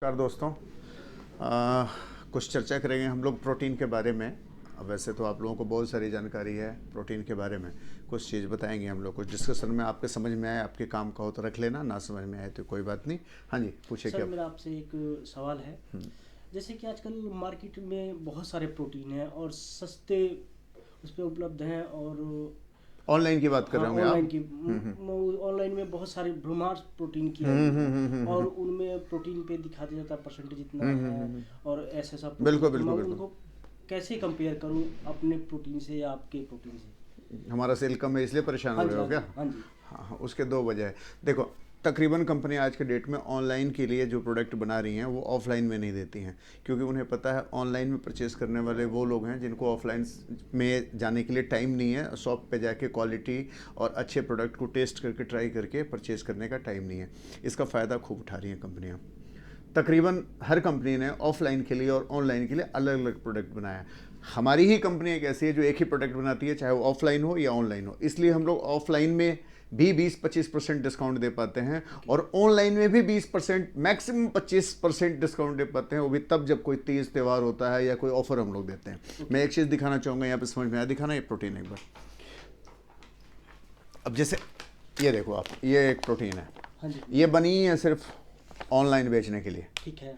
नमस्कार दोस्तों। कुछ चर्चा करेंगे हम लोग प्रोटीन के बारे में। अब वैसे तो आप लोगों को बहुत सारी जानकारी है प्रोटीन के बारे में, कुछ चीज़ बताएंगे हम लोग। कुछ डिस्कशन में आपके समझ में आए, आपके काम का हो तो रख लेना, ना समझ में आए तो कोई बात नहीं। हाँ जी, पूछिए। सर क्या? मेरा आपसे एक सवाल है। जैसे कि आजकल मार्केट में बहुत सारे प्रोटीन हैं और सस्ते उस पे उपलब्ध हैं। और ऑनलाइन की बात कर हाँ, रहे होंगे ऑनलाइन आप। की ऑनलाइन में बहुत सारे ब्रोमार्स प्रोटीन की आई हुई हैं और उनमें प्रोटीन पे दिखा दिया जाता है परसेंटेज इतना है और ऐसा ऐसा प्रोटीन बिल्कुल है। तो बिल्कुल मैं बिल्कुल। उनको कैसे कंपेयर करूं अपने प्रोटीन से या आपके प्रोटीन से? हमारा सेल कम है इसलिए परेशान हाँ हो जी, रहे हो हाँ क्या? जी, हाँ जी। हाँ हाँ, उसके दो वजह है। देखो, तकरीबन कंपनी आज के डेट में ऑनलाइन के लिए जो प्रोडक्ट बना रही हैं वो ऑफलाइन में नहीं देती हैं, क्योंकि उन्हें पता है ऑनलाइन में परचेज़ करने वाले वो लोग हैं जिनको ऑफलाइन में जाने के लिए टाइम नहीं है, शॉप पे जाके क्वालिटी और अच्छे प्रोडक्ट को टेस्ट करके ट्राई करके परचेज़ करने का टाइम नहीं है। इसका फ़ायदा खूब उठा रही हैं कंपनियाँ। तकरीबन हर कंपनी ने ऑफलाइन के लिए और ऑनलाइन के लिए अलग अलग प्रोडक्ट बनाया है। हमारी ही कंपनी एक ऐसी है जो एक ही प्रोडक्ट बनाती है, चाहे वो ऑफलाइन हो या ऑनलाइन हो। इसलिए हम लोग ऑफलाइन में भी 20-25% डिस्काउंट दे पाते हैं ओके। और ऑनलाइन में भी 20%, मैक्सिमम 25% डिस्काउंट दे पाते हैं। वो भी तब जब कोई तीज त्यौहार होता है या कोई ऑफर हम लोग देते हैं। मैं ओके। एक चीज़ दिखाना चाहूँगा, यहाँ पे समझ में आया, दिखाना ये प्रोटीन एक बार। अब जैसे ये देखो आप, ये एक प्रोटीन है, हाँ जी, ये बनी ही है सिर्फ ऑनलाइन बेचने के लिए। ठीक है।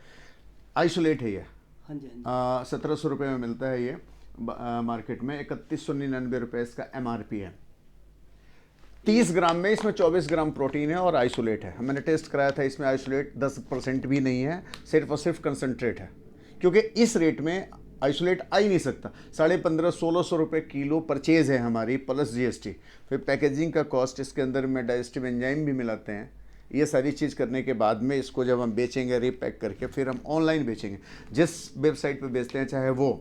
आइसोलेट है ये। हाँ जी, हाँ जी। 1700 रुपये में मिलता है ये मार्केट में। 3199 रुपये इसका MRP है। 30 ग्राम में इसमें 24 ग्राम प्रोटीन है और आइसोलेट है। मैंने टेस्ट कराया था, इसमें आइसोलेट 10% भी नहीं है, सिर्फ और सिर्फ कंसनट्रेट है। क्योंकि इस रेट में आइसोलेट आ ही नहीं सकता। 1550-1600 रुपये किलो परचेज है हमारी, प्लस GST। फिर पैकेजिंग का कॉस्ट, इसके अंदर में डाइजेस्टिव एंजाइम भी मिलाते हैं। ये सारी चीज़ करने के बाद में इसको जब हम बेचेंगे रीपैक करके, फिर हम ऑनलाइन बेचेंगे। जिस वेबसाइट पे बेचते हैं, चाहे वो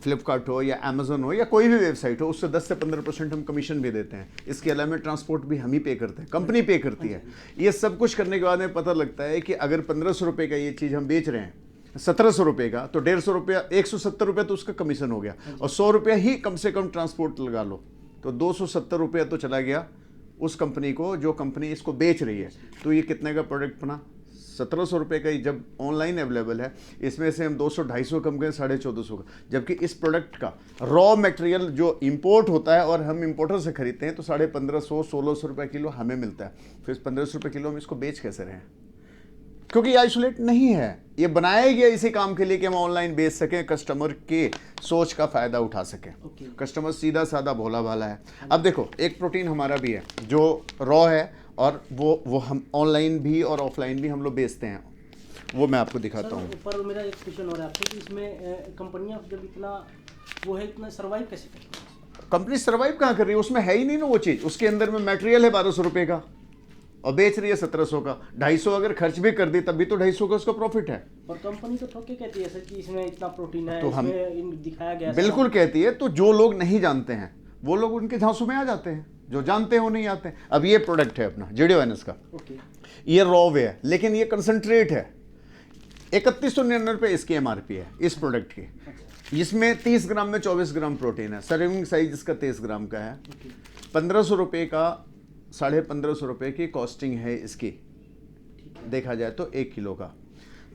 फ्लिपकार्ट हो या अमेजोन हो या कोई भी वेबसाइट हो, उससे 10 से 15% हम कमीशन भी देते हैं। इसके अलावा ट्रांसपोर्ट भी हम ही पे करते हैं, कंपनी पे करती है। ये सब कुछ करने के बाद में पता लगता है कि अगर 1500 रुपये का ये चीज़ हम बेच रहे हैं 1700 रुपये का, तो 150 रुपया, 170 रुपये तो उसका कमीशन हो गया, और 100 रुपया ही कम से कम ट्रांसपोर्ट लगा लो, तो 270 रुपया तो चला गया उस कंपनी को, जो कंपनी इसको बेच रही है। तो ये कितने का प्रोडक्ट बना? 1700 रुपये का ही जब ऑनलाइन अवेलेबल है, इसमें से हम 200-250 कम करें, 1450 का। जबकि इस प्रोडक्ट का रॉ मटेरियल जो इंपोर्ट होता है और हम इंपोर्टर से खरीदते हैं, तो 1550-1600 रुपये किलो हमें मिलता है। फिर 1500 रुपये किलो हम इसको बेच कैसे रहे हैं? क्योंकि आइसोलेट नहीं है। ये बनाया गया इसी काम के लिए कि हम ऑनलाइन बेच सकें, कस्टमर के सोच का फ़ायदा उठा सकें। ओके। कस्टमर सीधा साधा भोला भाला है। अब देखो, एक प्रोटीन हमारा भी है जो रॉ है, और वो हम ऑनलाइन भी और ऑफलाइन भी हम लोग बेचते हैं। वो मैं आपको दिखाता हूँ। पर मेरा एक क्वेश्चन और है आपसे कि इसमें कंपनियां जब इतना वो है, इतना सर्वाइव कैसे करती हैं? कंपनी सर्वाइव कहाँ कर रही है? उसमें है ही नहीं ना वो चीज़। उसके अंदर में मटेरियल है 1200 रुपये का और बेच रही है 1700 का। 250 अगर खर्च भी कर दी तब भी तो 250 का उसका प्रॉफिट है। और कंपनी तो ठोक के कहती है सर कि इसमें इतना प्रोटीन है, तो हम दिखाया गया। बिल्कुल कहती है। तो जो लोग नहीं जानते हैं वो लोग उनके झांसों में आ जाते हैं, जो जानते हैं वो नहीं आते हैं। अब ये प्रोडक्ट है अपना JDONS का, ओके। ये रॉ वे है, लेकिन ये कंसंट्रेट है। 3199 रुपये इसकी MRP है इस प्रोडक्ट की। इसमें 30 ग्राम में 24 ग्राम प्रोटीन है। सर्विंग साइज इसका 23 ग्राम का है। 1500 रुपये का, 1550 रुपये की कॉस्टिंग है इसकी, देखा जाए तो 1 किलो का।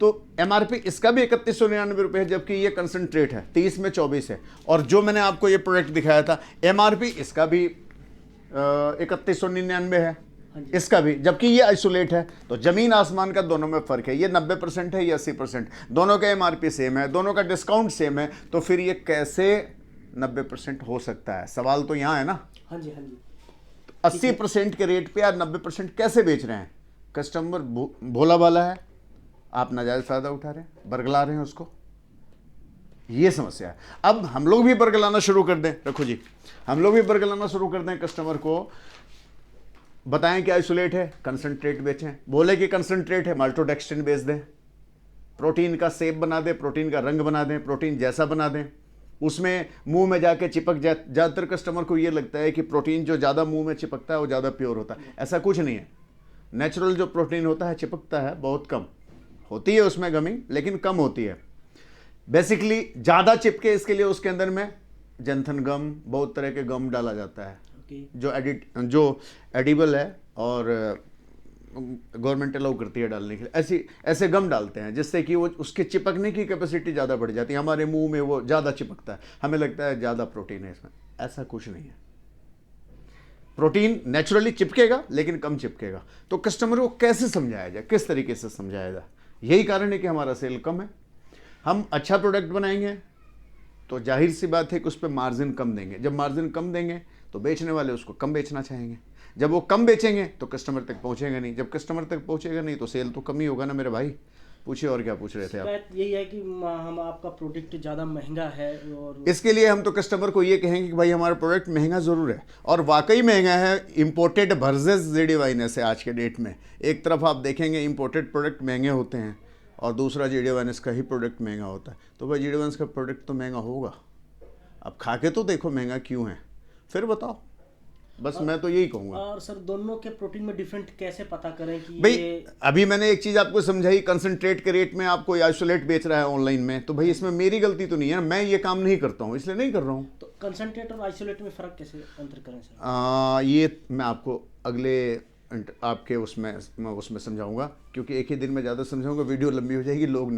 तो MRP इसका भी 3199 रुपये है, जबकि ये कंसंट्रेट है, 30 में 24 है। और जो मैंने आपको ये प्रोडक्ट दिखाया था, MRP इसका भी 3199 है, इसका भी, जबकि ये आइसोलेट है। तो जमीन आसमान का दोनों में फ़र्क है। ये 90% है, ये 80%। दोनों का MRP सेम है, दोनों का डिस्काउंट सेम है। तो फिर ये कैसे 90% हो सकता है? सवाल तो यहाँ है ना। हाँ जी, हाँ जी। 80% के रेट पे आप 90% कैसे बेच रहे हैं? कस्टमर भोला भाला है, आप नाजायज फ़ायदा उठा रहे हैं, बरगला रहे हैं उसको। ये समस्या है। अब हम लोग भी बरगलाना शुरू कर दें, रखो जी, हम लोग भी बरगलाना शुरू कर दें, कस्टमर को बताएं कि आइसोलेट है, कंसंट्रेट बेचें। बोले कि कंसंट्रेट है, माल्टोडेक्स्ट्रिन बेच दें। प्रोटीन का शेप बना दें, प्रोटीन का रंग बना दें, प्रोटीन जैसा बना दें, उसमें मुंह में जाके चिपक जाए। ज़्यादातर कस्टमर को ये लगता है कि प्रोटीन जो ज़्यादा मुंह में चिपकता है वो ज़्यादा प्योर होता है। ऐसा कुछ नहीं है। नेचुरल जो प्रोटीन होता है चिपकता है, बहुत कम होती है उसमें गमिंग, लेकिन कम होती है। बेसिकली ज़्यादा चिपके इसके लिए उसके अंदर में जंथन गम, बहुत तरह के गम डाला जाता है ओके। जो एडिबल है और गवर्नमेंट अलाउ करती है डालने के लिए, ऐसे गम डालते हैं जिससे कि वो उसके चिपकने की कैपेसिटी ज़्यादा बढ़ जाती है, हमारे मुंह में वो ज़्यादा चिपकता है, हमें लगता है ज़्यादा प्रोटीन है इसमें। ऐसा कुछ नहीं है, प्रोटीन नेचुरली चिपकेगा लेकिन कम चिपकेगा। तो कस्टमर को कैसे समझाया जाए, किस तरीके से समझाया जाए, यही कारण है कि हमारा सेल कम है। हम अच्छा प्रोडक्ट बनाएंगे तो जाहिर सी बात है कि उस पर मार्जिन कम देंगे, जब मार्जिन कम देंगे तो बेचने वाले उसको कम बेचना चाहेंगे, जब वो कम बेचेंगे तो कस्टमर तक पहुंचेगा नहीं, जब कस्टमर तक पहुंचेगा नहीं तो सेल तो कम ही होगा ना मेरे भाई। पूछिए और क्या पूछ रहे थे आप? शिकायत यही है कि हम आपका प्रोडक्ट ज़्यादा महंगा है, और इसके लिए हम तो कस्टमर को ये कहेंगे कि भाई हमारा प्रोडक्ट महंगा ज़रूर है और वाकई महंगा है। इंपोर्टेड वर्सेस जेडी वाइनेस है आज के डेट में, एक तरफ आप देखेंगे इंपोर्टेड प्रोडक्ट महंगे होते हैं और दूसरा जेडी वाइनेस का ही प्रोडक्ट महंगा होता है। तो भाई जेडी वाइनेस का प्रोडक्ट तो महंगा होगा, अब खा के तो देखो महंगा क्यों है, फिर बताओ, बस मैं तो यही कहूँगा। और सर दोनों के प्रोटीन में डिफरेंट कैसे पता करें कि भाई ये अभी मैंने एक चीज़ आपको समझाई, कंसंट्रेट के रेट में आपको आइसोलेट बेच रहा है ऑनलाइन में, तो भाई इसमें मेरी गलती तो नहीं है, मैं ये काम नहीं करता हूँ इसलिए नहीं कर रहा हूँ। तो कंसंट्रेट और आइसोलेट में फ़र्क कैसे अंतर करें सर? ये मैं आपको अगले आपके उसमें समझाऊंगा, क्योंकि एक ही दिन में ज़्यादा समझाऊंगा वीडियो लंबी हो जाएगी, लोग नहीं